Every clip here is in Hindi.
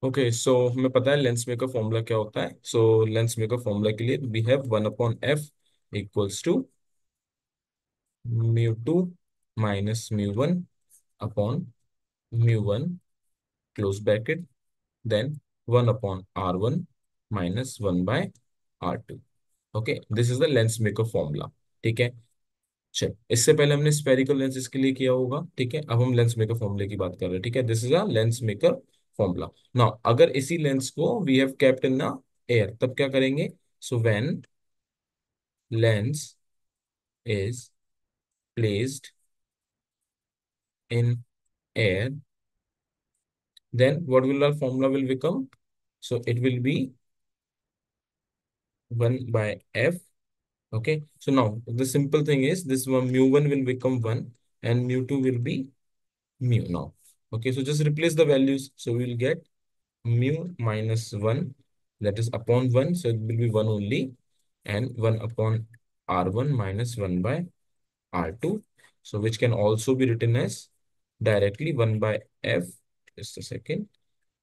ओके, सो हमें पता है लेंस मेकर फॉर्मूला क्या होता है। सो लेंस मेकर फॉर्मूला के लिए we have 1/f equals to μ2 minus μ1 upon μ1 close bracket, then 1/r1 minus 1/r2। Okay, this is the lens maker formula. ठीक है, चल इससे पहले हमने स्फेरिकल लेंसेज के लिए किया होगा। ठीक है, अब हम लेंस मेकर फॉर्मूले की बात कर रहे हैं। ठीक है, this is a lens maker formula. Now अगर इसी लेंस को we have kept in the air, तब क्या करेंगे? So when lens is placed in air, then what will our formula will become? So it will be 1 by f. Okay, so now the simple thing is this one μ1 will become 1 and μ2 will be mu now. Okay, so just replace the values. So we will get mu minus 1, that is upon 1, so it will be 1 only, and 1 upon r1 minus 1 by r2. So which can also be written as directly 1 by f, just a second,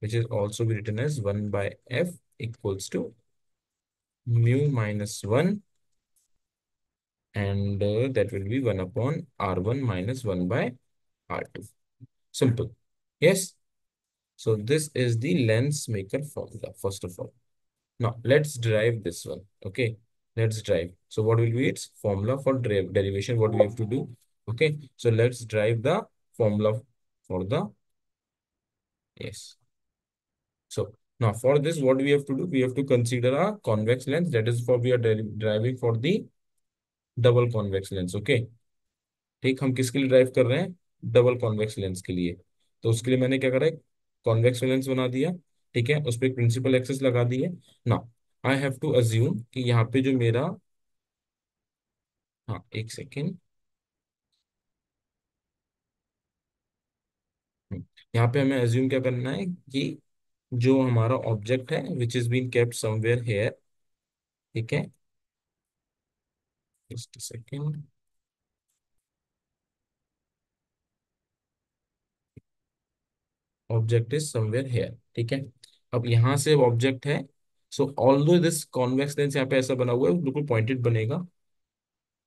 which is also be written as 1 by f equals to mu minus 1, and that will be 1 upon r1 minus 1 by r2. Simple. Yes. So this is the lens maker formula, first of all. Now let's derive this one. Okay. Let's derive. So what will be its formula for derivation? What we have to do? Okay. So let's derive the formula for the, yes. So now for this, what we have to do? We have to consider a convex lens. That is for we are deriving for the double convex lens. Okay, ठीक, हम किसके लिए ड्राइव कर रहे हैं? डबल कॉन्वेक्स लेंस के लिए। तो उसके लिए मैंने क्या करा है, कॉन्वेक्स लेंस बना दिया। ठीक है, उस पर एक प्रिंसिपल एक्सिस लगा दी है। Now I have to assume कि यहाँ पे जो मेरा, हाँ एक सेकेंड, यहाँ पे हमें अज्यूम क्या करना है कि जो हमारा ऑब्जेक्ट है which is been kept somewhere here. ठीक है, just second, object is somewhere here. ठीक है, अब यहाँ से ऑब्जेक्ट है। So although this convex lens यहाँ पे ऐसा बना हुआ है, बिल्कुल पॉइंटेड बनेगा।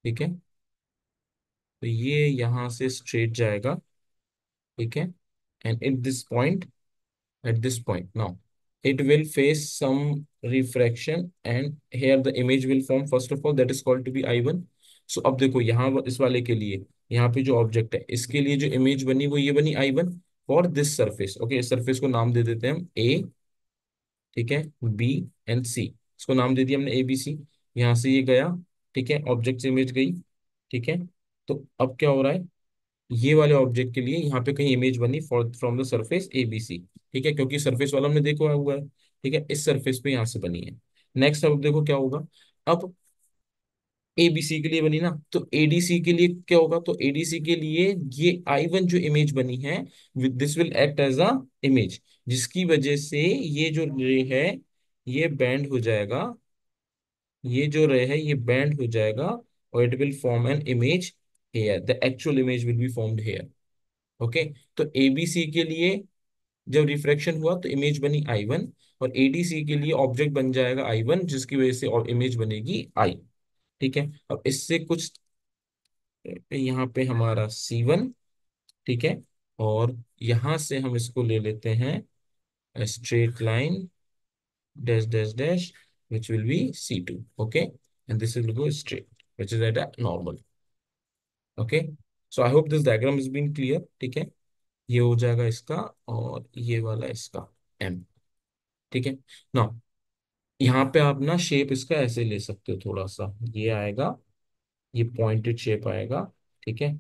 ठीक है, तो ये यहाँ से स्ट्रेट जाएगा। ठीक है, and at this point now it will face some refraction and here the image will form first of all, that is called to be I1। so अब देखो यहाँ इस वाले के लिए, यहाँ पे जो ऑब्जेक्ट है इसके लिए जो इमेज बनी वो ये बनी I1 for this surface. Okay, इस सरफेस को नाम दे देते हैं हम A। ठीक है, बी एंड सी, इसको नाम दे दिया हमने ए बी सी। यहाँ से ये गया। ठीक है, ऑब्जेक्ट से इमेज गई। ठीक है, तो अब क्या हो रहा है, ये वाले ऑब्जेक्ट के लिए यहाँ पे कहीं इमेज बनी for from the surface A B C. ठीक है, क्योंकि सरफेस वाला हमने देखा हुआ है। ठीक है, इस सरफेस पे यहाँ से बनी है। नेक्स्ट अब देखो क्या होगा, अब एबीसी के लिए बनी ना, तो एडीसी के लिए क्या होगा, तो एडीसी के लिए ये आई1 जो इमेज बनी है, this will act as a image, जिसकी वजह से ये जो रे है ये बैंड हो जाएगा। ये जो रे है ये बैंड हो जाएगा और it will form an image here, the actual image will be formed here. Okay, तो एबीसी के लिए जब रिफ्रैक्शन हुआ तो इमेज बनी आई1, और एडीसी के लिए ऑब्जेक्ट बन जाएगा आई1, जिसकी वजह से और इमेज बनेगी आई। ठीक है, अब इससे कुछ यहाँ पे हमारा C1। ठीक है, और यहाँ से हम इसको ले लेते हैं straight line dash dash dash which will be C2। Okay, and this will go straight which is at a normal. Okay, so I hope this diagram is been clear. ठीक है, ये हो जाएगा इसका और ये वाला इसका M। ठीक है, ना यहाँ पे आप ना शेप इसका ऐसे ले सकते हो, थोड़ा सा ये आएगा, ये पॉइंटेड शेप आएगा। ठीक है,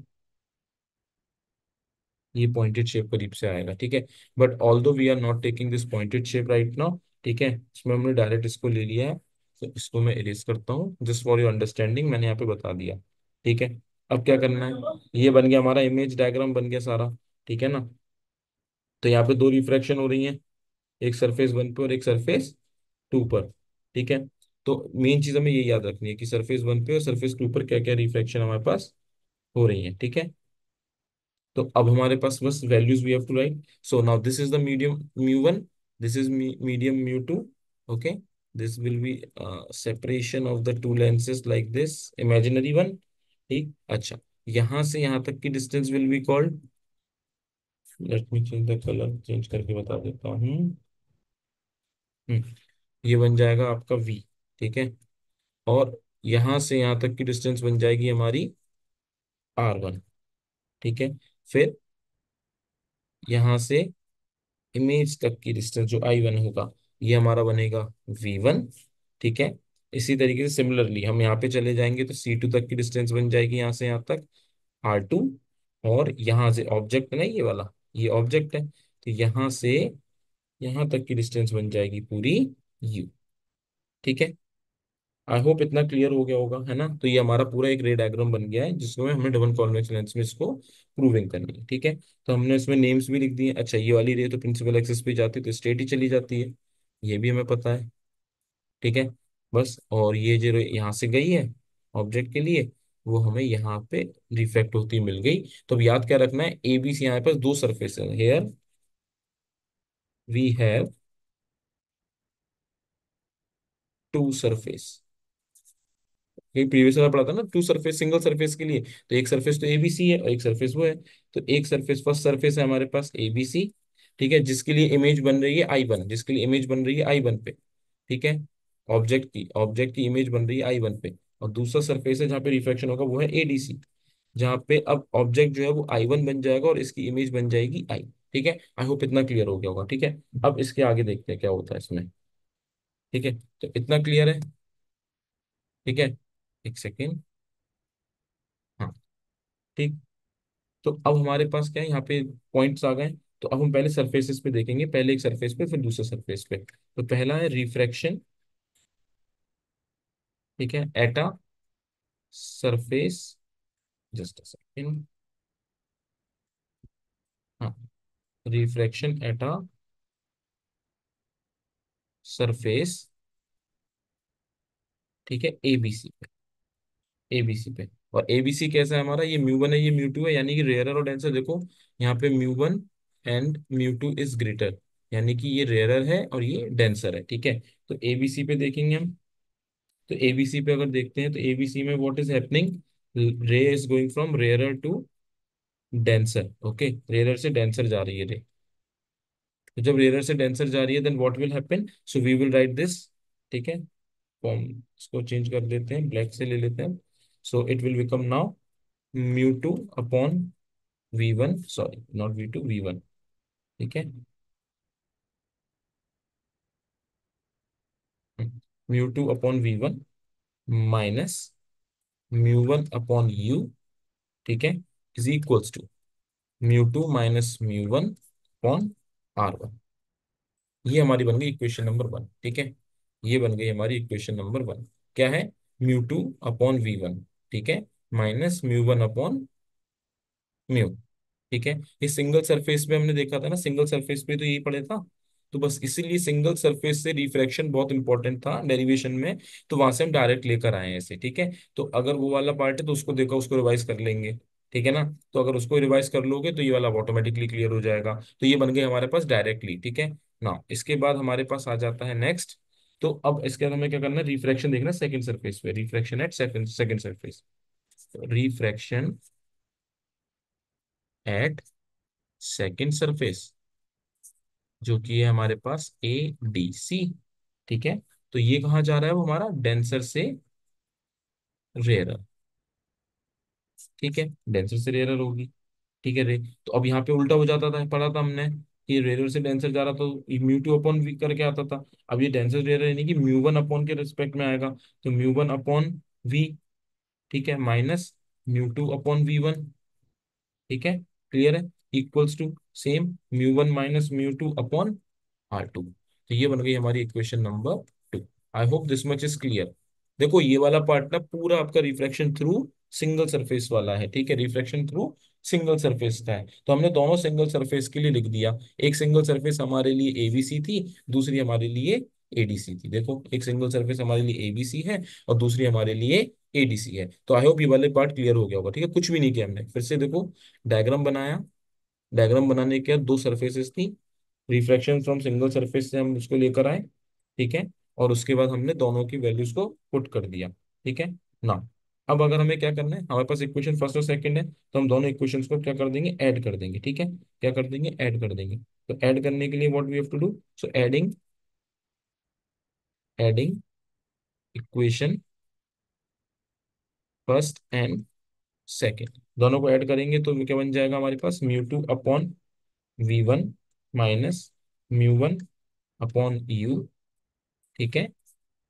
ये पॉइंटेड शेप करीब से आएगा। ठीक है, but although we are not taking this pointed shape right now. ठीक है, इसमें हमने डायरेक्ट इसको ले लिया है। तो इसको मैं इरेज करता हूँ जस्ट फॉर योर अंडरस्टैंडिंग, मैंने यहाँ पे बता दिया। ठीक है, अब क्या करना है, ये बन गया हमारा इमेज डायग्राम बन गया सारा। ठीक है ना, तो यहाँ पे दो रिफ्रैक्शन हो रही है, एक सरफेस वन पे और एक सरफेस टू पर। ठीक है, तो मेन चीज हमें ये याद रखनी है कि सरफेस वन पे और सरफेस टू पर क्या क्या रिफ्रैक्शन हमारे पास हो रही है। ठीक है, तो अब हमारे पास बस values we have to write. So now this is the medium mu one, this is medium mu two, okay. This will be separation of the two lenses like this, imaginary one, ठीक। अच्छा, यहां से यहां तक की distance will be called, let me change the colour, change करके बता देता हूँ। ये बन जाएगा आपका v, ठीक है। और यहां से यहां तक की डिस्टेंस बन जाएगी हमारी r1, ठीक है। फिर यहां से इमेज तक की डिस्टेंस जो i1 होगा, ये हमारा बनेगा v1, ठीक है। इसी तरीके से सिमिलरली हम यहाँ पे चले जाएंगे तो c2 तक की डिस्टेंस बन जाएगी यहाँ से यहाँ तक r2। और यहाँ से ऑब्जेक्ट है ना ये वाला, ये ऑब्जेक्ट है, तो यहाँ से यहाँ तक की डिस्टेंस बन जाएगी पूरी u, ठीक है। आई होप इतना क्लियर हो गया होगा, है ना। तो ये हमारा पूरा एक रे डायग्राम बन गया है जिसको हमें डबल कॉन्वेक्स लेंस में इसको प्रूविंग करनी है, ठीक है। तो हमने इसमें नेम्स भी लिख दिए। अच्छा, ये वाली रे तो प्रिंसिपल एक्सिस पे जाती है तो स्ट्रेट ही चली जाती है, ये भी हमें पता है, ठीक है। बस, और ये जो रे यहाँ से गई है ऑब्जेक्ट के लिए, वो हमें यहाँ पे रिफ्लेक्ट होती मिल गई। तो अब याद क्या रखना है, ए बी सी यहाँ पास दो सरफेस है, here we have two surface. ये प्रीवियस वाला पढ़ा था ना, टू सरफेस सिंगल सरफेस के लिए, तो एक सरफेस तो एबीसी है और एक सरफेस वो है। तो एक सरफेस, फर्स्ट सरफेस है हमारे पास एबीसी, ठीक है, जिसके लिए इमेज बन रही है आई वन, जिसके लिए इमेज बन रही है आई वन पे, ठीक है। ऑब्जेक्ट की इमेज बन रही है आई वन पे। और दूसरा सरफेस है जहाँ पे रिफ्लेक्शन होगा, वो है एडीसी, जहाँ पे अब ऑब्जेक्ट जो है वो आई वन बन जाएगा और इसकी इमेज बन जाएगी आई, ठीक है। आई होप इतना क्लियर हो गया होगा, ठीक है। अब इसके आगे देखते हैं क्या होता है इसमें, ठीक है। तो इतना क्लियर है, ठीक है। एक सेकेंड, हाँ, ठीक। तो अब हमारे पास क्या है, यहाँ पे पॉइंट्स आ गए। तो अब हम पहले सरफेसेस पे देखेंगे, पहले एक सरफेस पे फिर दूसरे सरफेस पे। तो पहला है रिफ्रैक्शन, ठीक है, एटा सरफेस, जस्ट अ सेकेंड, हाँ, रिफ्रैक्शन एटा सरफेस, ठीक है, एबीसी पे, एबीसी पे। और एबीसी कैसा है हमारा, ये म्यू वन है, ये म्यू टू है, यानी कि रेयरर और डेंसर। देखो यहाँ पे mu one and mu two is greater, यानी कि ये रेयरर है और ये डेंसर है, ठीक है। तो एबीसी पे देखेंगे हम। तो एबीसी पे अगर देखते हैं तो एबीसी में what is happening, ray is going from rarer to denser, okay, rarer से डेंसर जा रही है रे। तो जब रेयरर से डेंसर जा रही है then what will happen, so we will write this, ठीक है। फॉर्म इसको चेंज कर लेते हैं, ब्लैक से ले लेते हैं। So it will become now mu two upon v one, sorry not v two, v one, ठीक है। Mu two upon v one minus mu one upon u, ठीक है, is equals to mu two minus mu one upon R1। ये हमारी बन गई इक्वेशन नंबर वन, ठीक है। ये बन गई हमारी इक्वेशन नंबर वन। क्या है, mu two upon v one, ठीक है, minus mu one upon mu, ठीक है। ये सिंगल सरफेस पे हमने देखा था ना, सिंगल सरफेस पे तो यही पढ़े था। तो बस इसीलिए सिंगल सरफेस से रिफ्रैक्शन बहुत इंपॉर्टेंट था डेरिवेशन में, तो वहां से हम डायरेक्ट लेकर आए हैं ऐसे, ठीक है। तो अगर वो वाला पार्ट है तो उसको देखा, उसको रिवाइज कर लेंगे, ठीक है ना। तो अगर उसको रिवाइज कर लोगे तो ये वाला ऑटोमेटिकली क्लियर हो जाएगा। तो ये बन गए हमारे पास डायरेक्टली, ठीक है ना। इसके बाद हमारे पास आ जाता है नेक्स्ट। तो अब इसके बाद हमें क्या करना है, रिफ्रैक्शन देखना सेकंड सरफेस पे, refraction at second second surface, refraction at second surface, जो कि है हमारे पास ADC, ठीक है। तो ये कहाँ जा रहा है, वो हमारा डेंसर से रेयरर, ठीक है, डेंसर से रेयरर होगी, ठीक है रे। तो अब यहाँ पे उल्टा हो जाता था, पढ़ा था हमने कि रेयरर से डेंसर जा रहा तो म्यू टू अपॉन वी करके आता था। अब ये डेंसर रेयरर यानी कि म्यू वन अपॉन के रिस्पेक्ट में आएगा, तो म्यू वन अपॉन वी, ठीक है, minus mu two upon v one, ठीक है, क्लियर है, equals to same mu one minus mu two upon R2। तो ये बन गई हमारी equation number two. I hope this much is clear. देखो ये वाला पार्ट ना पूरा आपका रिफ्लेक्शन थ्रू सिंगल सरफेस वाला है, ठीक है, रिफ्लेक्शन थ्रू सिंगल सरफेस का है। तो हमने दोनों सिंगल सरफेस के लिए लिख दिया। एक सिंगल सरफेस हमारे लिए एबीसी थी, दूसरी हमारे लिए एडीसी थी। देखो एक सिंगल सरफेस हमारे लिए एबीसी है और दूसरी हमारे लिए एडीसी है। तो आई होप ये वाले पार्ट क्लियर हो गया होगा, ठीक है। कुछ भी नहीं किया हमने, फिर से देखो डायग्राम बनाया। डायग्राम बनाने के बाद दो सरफेसेस थी, रिफ्लेक्शन फ्रॉम सिंगल सरफेस से हम उसको लेकर आए, ठीक है, और उसके बाद हमने दोनों की वैल्यूज को पुट कर दिया, ठीक है ना। अब अगर हमें क्या करना है, हमारे पास इक्वेशन फर्स्ट और सेकंड है, तो हम दोनों इक्वेशंस को क्या कर देंगे, ऐड कर देंगे, ठीक है, क्या कर देंगे, ऐड कर देंगे। तो ऐड करने के लिए what we have to do, so adding, adding equation first and second, दोनों को ऐड करेंगे तो क्या बन जाएगा हमारे पास, mu two upon v one minus mu one upon u, ठीक है,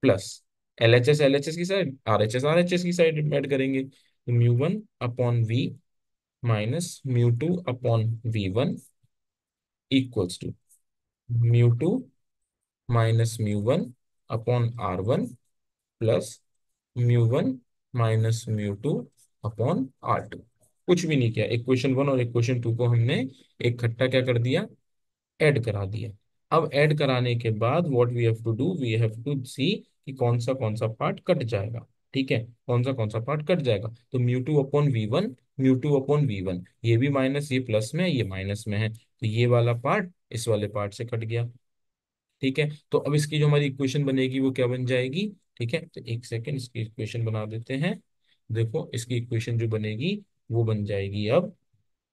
प्लस एल एच एस की साइड, आर एच एस की साइड ऐड करेंगे, तो mu one upon v minus mu two upon v one equals to mu two minus mu one upon R one plus mu one minus mu two upon R two. कुछ भी नहीं किया, इक्वेशन वन और इक्वेशन टू को हमने इकट्ठा क्या कर दिया, ऐड करा दिया। अब ऐड कराने के बाद what we have to do, we have to see कि कौन सा पार्ट कट जाएगा, ठीक है, कौन सा पार्ट कट जाएगा, तो mu two upon v one, mu two upon v one, ये भी माइनस, ये प्लस में है, ये माइनस में है, तो ये वाला पार्ट इस वाले पार्ट से कट गया, ठीक है। तो अब इसकी जो हमारी इक्वेशन बनेगी वो क्या बन जाएगी, ठीक है, तो एक सेकेंड इसकी इक्वेशन बना देते हैं। देखो इसकी इक्वेशन जो बनेगी वो बन जाएगी, अब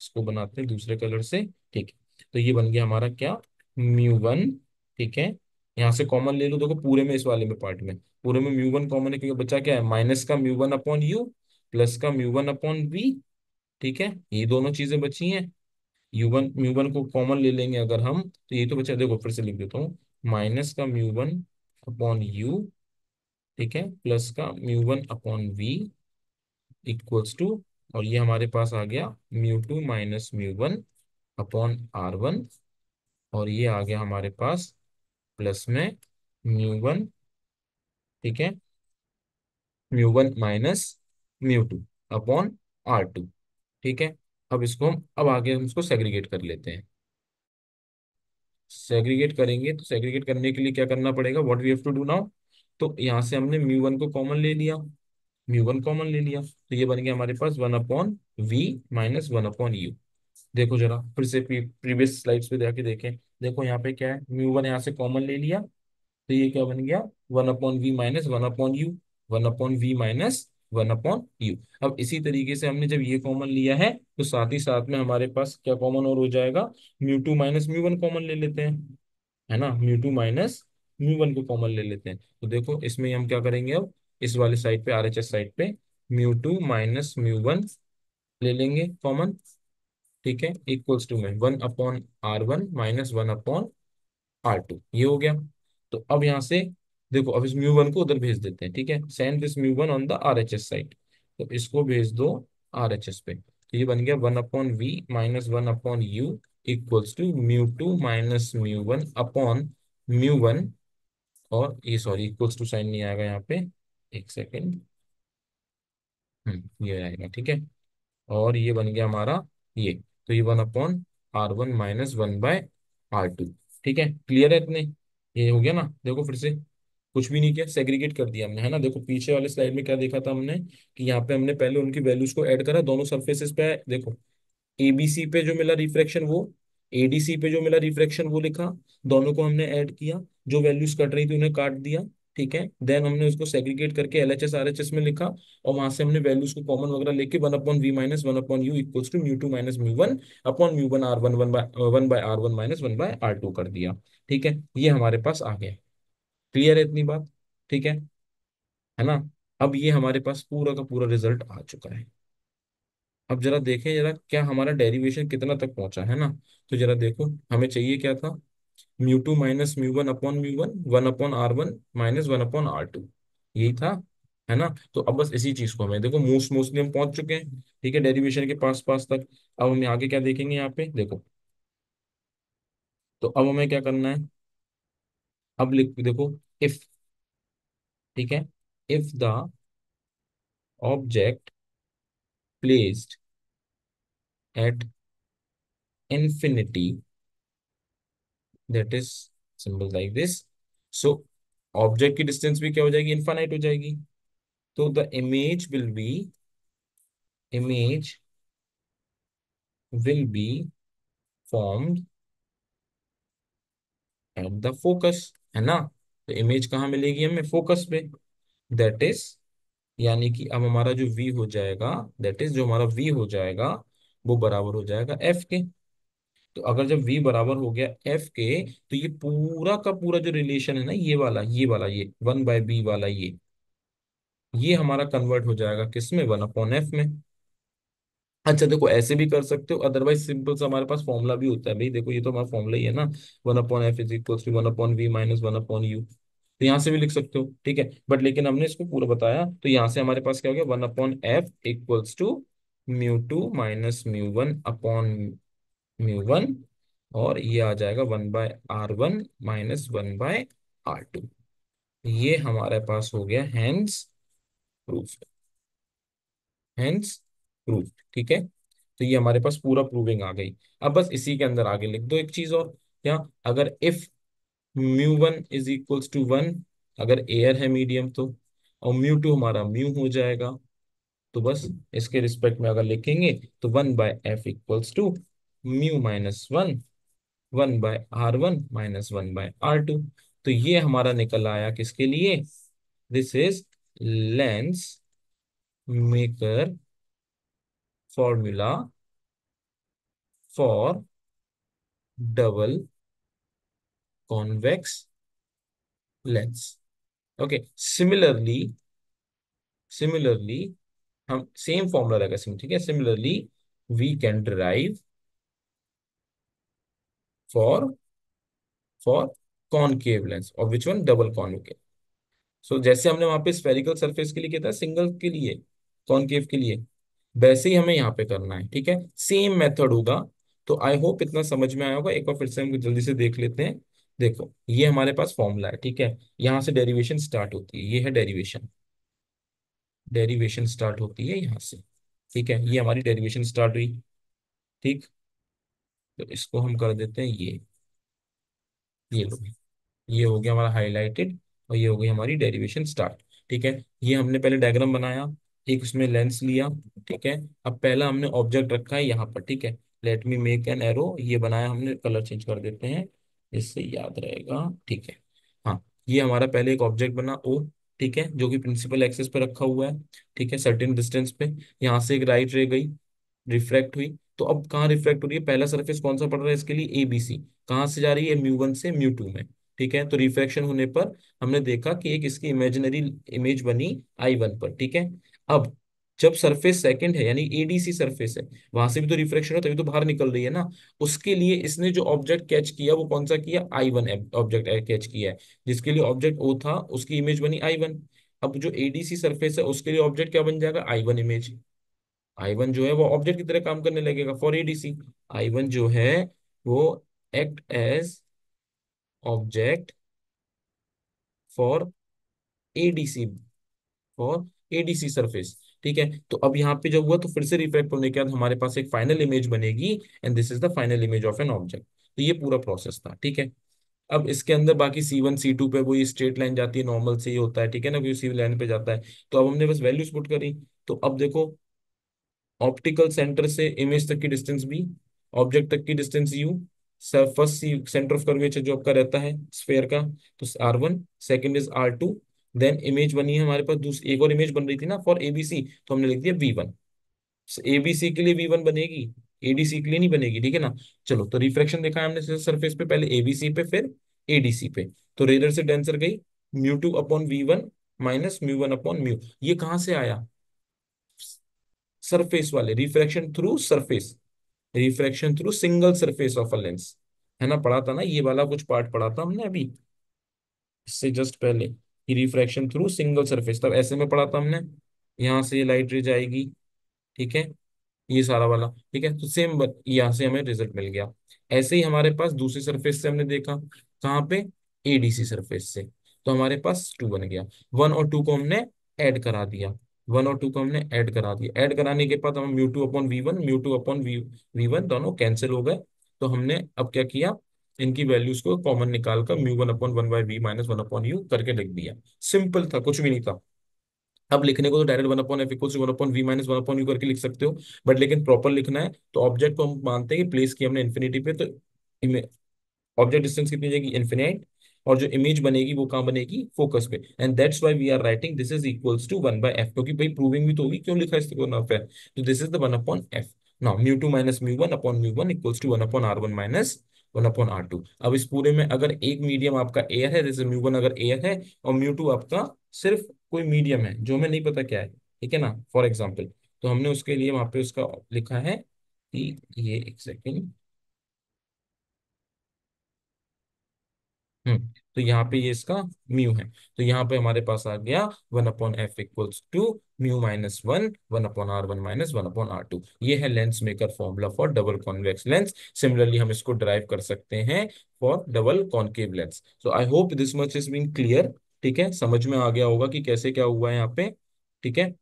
इसको बनाते हैं दूसरे कलर से, ठीक है, तो ये बन गया हमारा क्या, म्यू वन, ठीक है, यहाँ से कॉमन ले लो, देखो पूरे में, इस वाले में पार्ट में पूरे में म्यू वन कॉमन है, क्योंकि बचा क्या है, माइनस का mu one upon you plus का म्यू वन अपॉन वी, ठीक है, ये दोनों चीजें बची हैं। यू वन म्यू वन को कॉमन ले लेंगे अगर हम, तो ये तो बचा, देखो फिर से लिख देता हूँ, माइनस का म्यू वन अपॉन यू, ठीक है, प्लस का mu one upon v equals to, और ये हमारे पास आ गया mu two minus mu one upon R one, और ये आ गया हमारे पास प्लस में म्यू वन, ठीक है, mu one minus mu two upon R two, ठीक है। अब इसको हम, अब आगे हम इसको सेग्रीगेट कर लेते हैं। सेग्रीगेट करेंगे तो सेग्रीगेट करने के लिए क्या करना पड़ेगा, what we have to do now, तो यहाँ से हमने म्यू वन को कॉमन ले लिया, म्यू वन कॉमन ले लिया, तो ये बन गया हमारे पास one upon v minus one upon u. देखो जरा फिर से प्रीवियस स्लाइड्स पे जाके देखें, देखो यहाँ पे क्या है, म्यू वन यहाँ से कॉमन ले लिया, तो ये क्या बन गया, one upon v minus one upon u, one upon v minus one upon u. अब इसी तरीके से हमने जब ये कॉमन लिया है, तो साथ ही साथ में हमारे पास क्या कॉमन और हो जाएगा, mu two minus mu one common ले लेते हैं, है ना, mu two minus mu one को कॉमन ले लेते हैं, तो देखो इसमें हम क्या करेंगे, अब इस वाले साइड पे, आरएचएस साइड पे, mu two minus mu one ले लेंगे कॉमन, ठीक है, इक्वल्स टू में one upon R one minus one upon R two, ये हो गया। तो अब यहाँ से देखो, अब इस म्यू वन को उधर भेज देते हैं, ठीक है, send this mu one on the are H S side, तो इसको भेज दो आर एच एस पे, तो ये बन गया one upon v minus one upon u equals to mu two minus mu one upon mu one, और ये सॉरी इक्वल्स टू साइन नहीं आएगा यहाँ पे, एक सेकेंड, ये आएगा, ठीक है, और ये बन गया हमारा ये, तो ये one upon R one minus one by R two, ठीक है, क्लियर है इतने, ये हो गया ना। देखो फिर से कुछ भी नहीं किया, सेग्रीगेट कर दिया हमने, है ना, देखो पीछे वाले स्लाइड में क्या देखा था हमने, कि यहाँ पे हमने पहले उनकी वैल्यूज को ऐड करा दोनों सरफेसेस पे, देखो एबीसी पे जो मिला रिफ्रैक्शन वो, एडीसी पे जो मिला रिफ्रैक्शन वो लिखा, दोनों को हमने ऐड किया, जो वैल्यूज कट रही थी उन्हें काट दिया, ठीक है, देन हमने उसको सेग्रीगेट करके एलएचएस आरएचएस में लिखा, और वहां से हमने वैल्यूज को कॉमन वगैरह लेके one upon v minus one upon u equals to mu two minus mu one upon mu one R one one by R one minus one by R two कर दिया, ठीक है, ये हमारे पास आ गया। क्लियर है इतनी बात, ठीक है ना। अब ये हमारे पास पूरा का पूरा रिजल्ट आ चुका है। अब जरा देखें जरा क्या हमारा डेरिवेशन कितना तक पहुंचा है ना, तो जरा देखो हमें चाहिए क्या था, mu two minus mu one mu one upon R one minus one upon R two, यही था, है ना। तो अब बस इसी चीज को हमें देखो, मोस्टली हम पहुंच चुके हैं, ठीक है, डेरिवेशन के पास पास तक। अब हमें आगे क्या देखेंगे यहाँ पे देखो, तो अब हमें क्या करना है, अब लिख देखो, इफ, ठीक है, if the object placed at infinity, that is symbol like this, so object की डिस्टेंस भी क्या हो जाएगी, इनफाइनाइट हो जाएगी, तो the image will be formed at the focus, है ना। तो इमेज कहाँ मिलेगी हमें? फोकस पे। दैट इज, यानी कि अब हमारा जो v हो जाएगा, दैट इज जो हमारा v हो जाएगा, वो बराबर हो जाएगा f के। तो अगर जब v बराबर हो गया f के, तो ये पूरा का पूरा जो रिलेशन है ना, ये वाला ये 1/b वाला ये हमारा कन्वर्ट हो जाएगा किस में? 1/f में। अच्छा देखो, ऐसे भी कर सकते हो, अदरवाइज सिंपल सा हमारे पास फॉर्मूला भी होता है भाई। देखो ये तो हमारा फॉर्मूला ही है ना, 1/f = 1/v - 1/u। तो यहाँ से भी लिख सकते हो, ठीक है। बट लेकिन हमने इसको पूरा बताया, तो यहाँ से हमारे पास क्या हो गया? 1/f = μ2 - μ1/μ1, और ये आ जाएगा 1/r1 - 1/r2। ये हमारे पास हो गया हैंस प्रूफ। हैंस प्रूफ, ठीक है। तो ये हमारे पास पूरा प्रूविंग आ गई। अब बस इसी के अंदर आगे लिख दो एक चीज और, क्या? अगर इफ μ1 = 1, अगर एयर है मीडियम तो, और μ2 हमारा म्यू हो जाएगा, तो बस इसके रिस्पेक्ट में अगर लिखेंगे तो 1/f = μ - 1, 1/r1 - 1/r2। तो ये हमारा निकल आया किसके लिए? This is lens maker formula for double convex lens. Okay, similarly हम सेम फॉर्मूला रहेगा सेम, ठीक है। Similarly we can derive for for concave lens, और which one? Double concave. So जैसे हमने वहां पे स्फेरिकल सरफेस के लिए किया था, सिंगल के लिए, कॉनकेव के लिए, वैसे ही हमें यहाँ पे करना है, ठीक है। सेम मेथड होगा। तो आई होप इतना समझ में आया होगा। एक बार फिर से हम जल्दी से देख लेते हैं। देखो ये हमारे पास फॉर्मूला है, ठीक है। यहाँ से डेरिवेशन स्टार्ट होती है, ये है डेरिवेशन। डेरिवेशन स्टार्ट होती है यहाँ से, ठीक है। ये हमारी डेरिवेशन स्टार्ट हुई, ठीक। तो इसको हम कर देते हैं ये लो, ये हो गया हमारा हाईलाइटेड, और ये हो गई हमारी डेरिवेशन स्टार्ट, ठीक है। ये हमने पहले डायग्राम बनाया, एक उसमें लेंस लिया, ठीक है। अब पहला हमने ऑब्जेक्ट रखा है यहाँ पर, ठीक है। Let me make an arrow, ये बनाया हमने, कलर चेंज कर देते हैं, इससे याद रहेगा, ठीक है। हाँ, ये हमारा पहले एक ऑब्जेक्ट बना ओ, ठीक है, जो कि प्रिंसिपल एक्सिस पे रखा हुआ है, ठीक है, सर्टेन डिस्टेंस पे। यहाँ से एक राइट रे गई, रिफ्रैक्ट हुई। तो अब कहाँ रिफ्रैक्ट हो रही है? पहला सरफेस कौन सा पड़ रहा है इसके लिए? ABC। कहाँ से जा रही है? μ1 से μ2 में, ठीक है। तो रिफ्रैक्शन होने पर हमने देखा कि एक इसकी इमेजिनरी इमेज बनी I1 पर, ठीक है। अब जब सरफेस सेकंड है, यानी ADC सरफेस है, वहां से भी तो रिफ्रैक्शन है, तभी तो बाहर निकल रही है ना। उसके लिए इसने जो ऑब्जेक्ट कैच किया वो कौन सा किया? I1 ऑब्जेक्ट कैच किया है, जिसके लिए ऑब्जेक्ट O था, उसकी इमेज बनी I1। अब जो ADC सरफेस है उसके लिए ऑब्जेक्ट क्या बन जाएगा? I1 image. I1 जो है वो ऑब्जेक्ट की तरह काम करने लगेगा फॉर ADC। I1 जो है वो act as object for ADC, for ADC surface, ठीक है। तो अब यहाँ पे जब हुआ तो फिर से रिफ्रैक्ट होने के बाद हमारे पास एक फाइनल इमेज बनेगी, and this is the final image of an object. तो ये पूरा प्रोसेस था, ठीक है। अब इसके अंदर बाकी C1 C2 पे वही स्ट्रेट लाइन जाती है, नॉर्मल से ही होता है, ठीक है ना, क्योंकि सी लाइन पे जाता है। तो अब हमने बस वैल्यूज पुट करी। तो अब देखो, ऑप्टिकल सेंटर से इमेज तक की डिस्टेंस b, ऑब्जेक्ट तक की distance u, first C centre of curvature जो आपका रहता है स्फेयर का, तो R1, second is R2। Then image बनी है हमारे पास दूसरी, एक और इमेज बन रही थी ना फॉर ABC, तो हमने लिख दिया V1। ABC के लिए V1 बनेगी, ADC के लिए नहीं बनेगी, ठीक है ना। चलो, तो रिफ्रैक्शन देखा है हमने सरफेस पे, पहले ABC पे, फिर ADC पे। तो रेडर से डेंसर गई μ2/V1 - μ1/μ। ये कहाँ से आया? सरफेस वाले, refraction through surface, refraction through single surface of a lens, है ना। पढ़ा था ना ये वाला, कुछ पार्ट पढ़ा था हमने अभी इससे जस्ट पहले, कि रिफ्रैक्शन थ्रू सिंगल सरफेस, तब ऐसे में पढ़ा था हमने। यहाँ से ये लाइट रे जाएगी, ठीक है, ये सारा वाला, ठीक है। तो सेम यहाँ से हमें रिजल्ट मिल गया। ऐसे ही हमारे पास दूसरी सरफेस से हमने देखा, कहाँ पे? ADC सरफेस से। तो हमारे पास 2 बन गया, 1 और 2 को हमने ऐड करा दिया, 1 और 2 को हमने ऐड करा दिया। ऐड कराने के बाद हम μ2/V1, μ2/V1 दोनों कैंसिल हो गए। तो हमने अब क्या किया? इनकी वैल्यूज को कॉमन निकाल कर μ1/1/V - 1/u करके लिख दिया। सिंपल था, कुछ भी नहीं था। अब लिखने को तो डायरेक्ट 1/f = 1/v - 1/u करके लिख सकते हो, बट लेकिन प्रॉपर लिखना है तो ऑब्जेक्ट को हम मानते हैं कि प्लेस किया हमने इन्फिनिटी पे, तो ऑब्जेक्ट डिस्टेंस कितनी हो जाएगी, इन्फिनाइट। और जो इमेज बनेगी वो कहाँ बनेगी, फोकस पे। And that's why we are writing this is equals to 1/f, क्योंकि भाई प्रूविंग भी तो होगी, क्यों लिखा है इसको वन ऑफ है, तो this is the 1/f। Now mu 2 minus mu 1 upon mu 1 equals to 1/r1 minus 1/r2। अब इस पूरे में अगर एक मीडियम आपका एयर है, जैसे म्यू 1 अगर एयर है और म्यू 2 आपका सिर्फ कोई मीडियम है जो हमें नहीं पता क्या है, ठीक है ना, फॉर एग्जाम्पल, तो हमने उसके लिए वहां पे उसका लिखा है कि ये एक सेकेंड। तो यहाँ पे ये इसका म्यू है, तो यहाँ पे हमारे पास आ गया 1/f equals to म्यू-1 1/r1 minus 1/r2। ये है lens maker formula for double convex lens. Similarly हम इसको ड्राइव कर सकते हैं for double concave lens. So I hope this much is been clear. ठीक है, समझ में आ गया होगा कि कैसे क्या हुआ है यहाँ पे। ठीक है,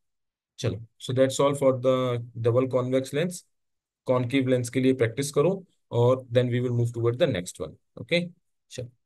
चलो, so that's all for the double convex lens. Concave lens के लिए प्रैक्टिस करो और then we will move toward the next one. Okay, चलो।